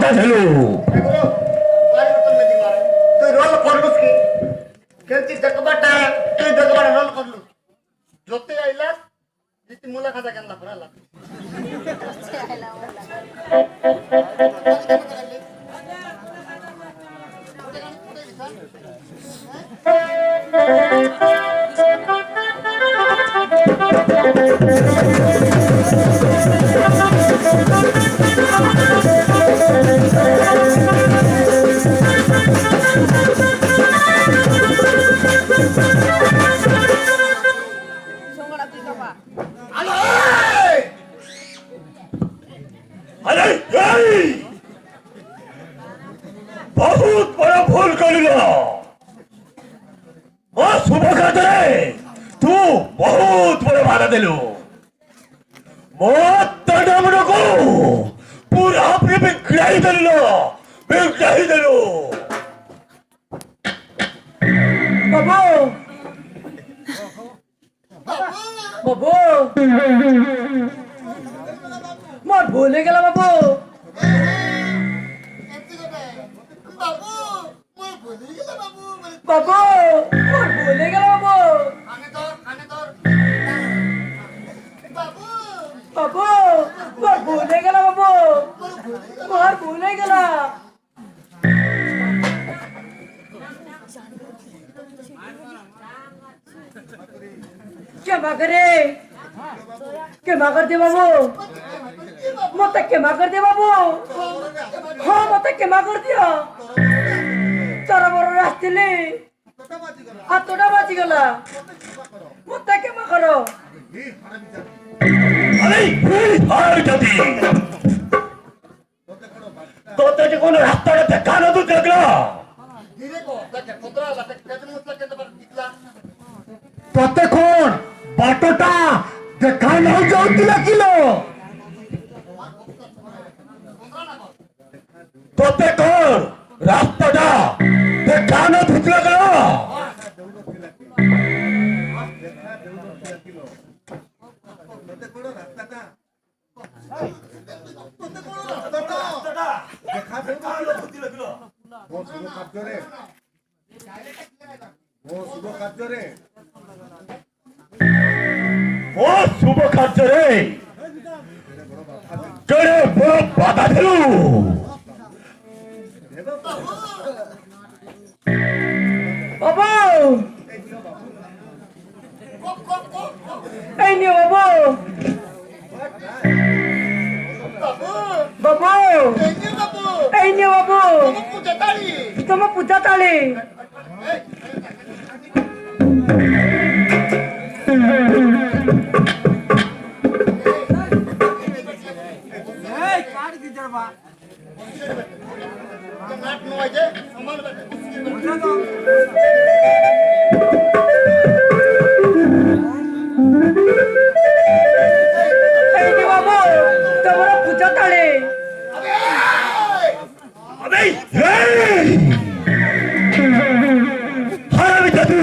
বাধা দিল। তুই রোল করলুস কি কেমতি দেখবাটা তুই দেখবাটা রোল করলুস যতে আইলাস ইতি মুলা খাজা কেন পড়ালা अरे बहुत बड़ा भूल कर लिया शुभ खाते तू बहुत बड़ा बाधा दिलो मत को पूरा अपने बिगड़ाई दिलो बाबू बाबू मोर भूले गेला बाबू बाबू मोर भूले गेला बाबू बाबू मोर भूले गेला बाबू मोर भूले गेला क्षमा कर दे बाबू मत क्षमा कर दे बाबू हाँ मत क्षमा कर दिया तारा बड़ रास्ते ले हाथोटा बाजी गला मत क्षमा करो अरे हार जाती तो तेरे को रास्ता का धक्का ना तू देखला তোতে কোন বাটোটা দেখা নাও যাউতিলা কিলো তোতে কোন রাস্তাটা দেখা না ঢুকলা গেল ও শুভ কার্য রে কেড়ে বড় বাধা দিল बाबू এই নিও बाबू बाबू এই নিও बाबू তোমার পূজা তালি হারামি জাতি